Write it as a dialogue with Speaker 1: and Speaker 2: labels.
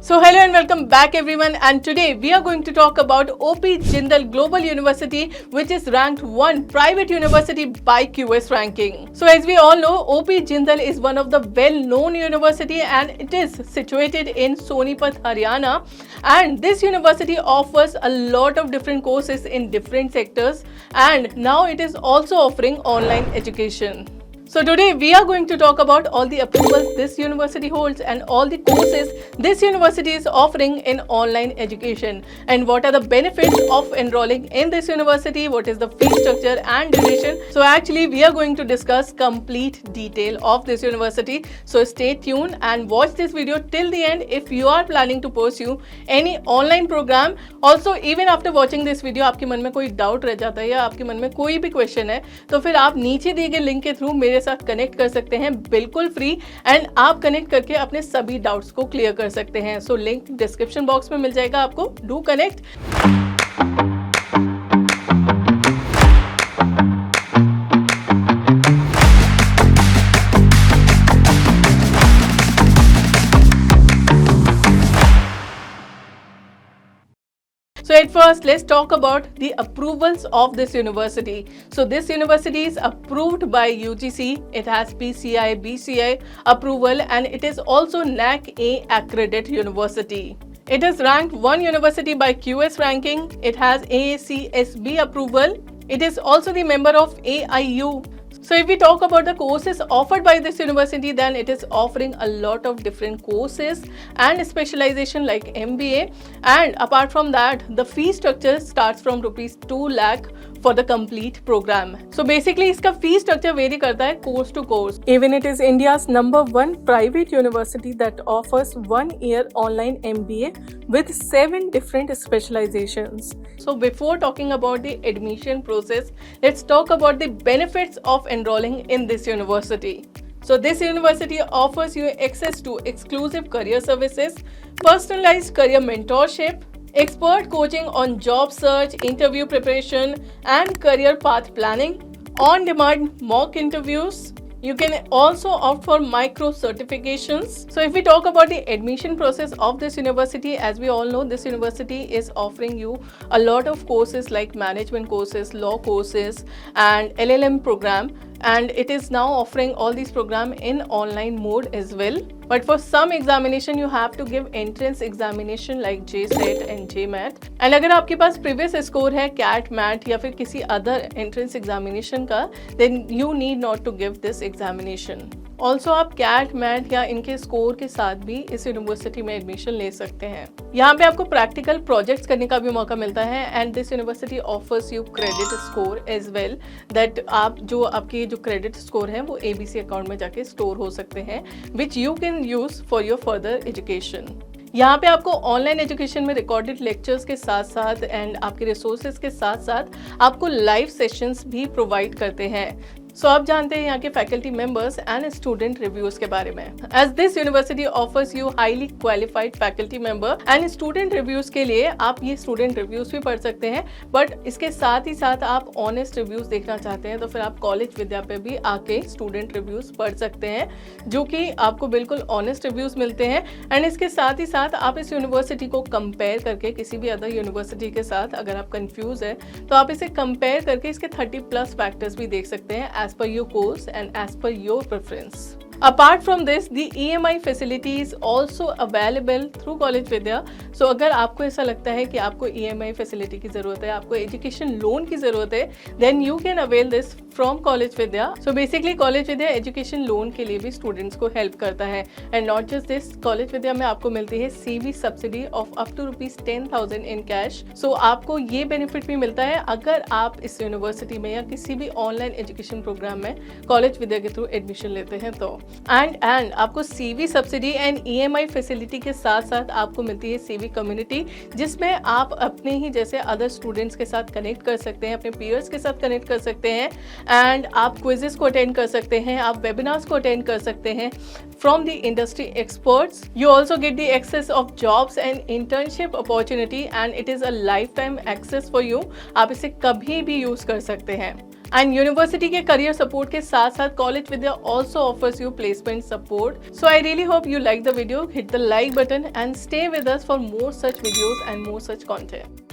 Speaker 1: So hello and welcome back everyone, and today we are going to talk about OP Jindal Global University, which is ranked 1 private university by QS ranking. So as we all know, OP Jindal is one of the well-known university and it is situated in Sonipat, Haryana, and this university offers a lot of different courses in different sectors, and now it is also offering online education. So today we are going to talk about all the approvals this university holds and all the courses this university is offering in online education, and what are the benefits of enrolling in this university, what is the fee structure and duration. So actually we are going to discuss complete detail of this university. So stay tuned and watch this video till the end if you are planning to pursue any online program. Also even after watching this video आपके मन में कोई doubt रह जाता है या आपके मन में कोई भी क्वेश्चन है तो फिर आप नीचे दिए गए लिंक के थ्रू मेरे साथ कनेक्ट कर सकते हैं, बिल्कुल फ्री, एंड आप कनेक्ट करके अपने सभी डाउट्स को क्लियर कर सकते हैं. सो लिंक डिस्क्रिप्शन बॉक्स में मिल जाएगा आपको. Do connect. So at first, let's talk about the approvals of this university. So this university is approved by UGC. It has PCI, BCI approval, and it is also NAC A accredited university. It is ranked 1 university by QS ranking. It has AACSB approval. It is also the member of AIU. So if we talk about the courses offered by this university, then it is offering a lot of different courses and specialization like MBA, and apart from that the fee structure starts from rupees 2 lakh for the complete program. So basically इसका fee structure vary करता है course to course. Even it is India's #1 private university that offers 1 year online MBA with 7 different specializations. So before talking about the admission process, let's talk about the benefits of enrolling in this university. So this university offers you access to exclusive career services, personalized career mentorship, expert coaching on job search, interview preparation and career path planning, on-demand mock interviews. You can also opt for micro certifications. So if we talk about the admission process of this university, as we all know, this university is offering you a lot of courses like management courses, law courses and LLM program, and it is now offering all these programs in online mode as well. But for some examination you have to give entrance examination like JSET and JMAT. And अगर आपके पास previous score है CAT, MAT या फिर किसी other entrance examination का, then you need not to give this examination. Also आप cat, mat या इनके स्कोर के साथ भी इस यूनिवर्सिटी में एडमिशन ले सकते हैं. यहाँ पे आपको प्रैक्टिकल प्रोजेक्ट्स करने का भी मौका मिलता है, and this university offers you credit score as well, that आप जो आपकी जो क्रेडिट स्कोर है वो ABC अकाउंट में जाके स्टोर हो सकते हैं, which you can use for your further education. यहाँ पे आपको ऑनलाइन एजुकेशन में रिकॉर्डेड लेक्चर्स के साथ साथ एंड आपके रिसोर्सेज के साथ साथ आपको लाइव सेशंस भी प्रोवाइड करते हैं. सो आप जानते हैं यहाँ के faculty members and student reviews के बारे में. As this university offers you highly qualified faculty member and student reviews के लिए आप ये स्टूडेंट रिव्यूज भी पढ़ सकते हैं, बट इसके साथ ही साथ आप ऑनेस्ट रिव्यूज देखना चाहते हैं तो फिर आप कॉलेज विद्या पे भी आके स्टूडेंट रिव्यूज पढ़ सकते हैं, जो कि आपको बिल्कुल ऑनेस्ट रिव्यूज मिलते हैं. एंड इसके साथ ही साथ आप इस यूनिवर्सिटी को कंपेयर करके किसी भी अदर यूनिवर्सिटी के साथ, अगर आप कंफ्यूज है तो आप इसे कंपेयर करके इसके 30+ फैक्टर्स भी देख सकते हैं as per your course and as per your preference. Apart from this, the EMI facility is also available through College Vidya. So अगर आपको ऐसा लगता है कि आपको EMI facility की ज़रूरत है, आपको एजुकेशन लोन की ज़रूरत है, then you can avail this from College Vidya. So basically College Vidya education loan के लिए भी स्टूडेंट्स को हेल्प करता है. And not just this, College Vidya में आपको मिलती है CV subsidy of up to ₹10,000 in cash. So आपको ये बेनिफिट भी मिलता है अगर आप इस यूनिवर्सिटी में या किसी भी ऑनलाइन एजुकेशन प्रोग्राम में College Vidya के थ्रू एडमिशन लेते हैं तो. एंड आपको CV subsidy and EMI facility के साथ साथ आपको मिलती है CV कम्युनिटी, जिसमें आप अपने ही जैसे अदर स्टूडेंट्स के साथ कनेक्ट कर सकते हैं, अपने पीयर्स के साथ कनेक्ट कर सकते हैं, एंड आप क्विजेस को अटेंड कर सकते हैं, आप वेबिनार्स को अटेंड कर सकते हैं from the industry experts. You also get the access of jobs and internship opportunity, and it is a life time access for you. आप इसे कभी भी यूज़ कर सकते हैं. एंड यूनिवर्सिटी के करियर सपोर्ट के साथ साथ College Vidya also offers you placement support. So I really hope you like the video. Hit the like button and stay with us for more such videos and more such content.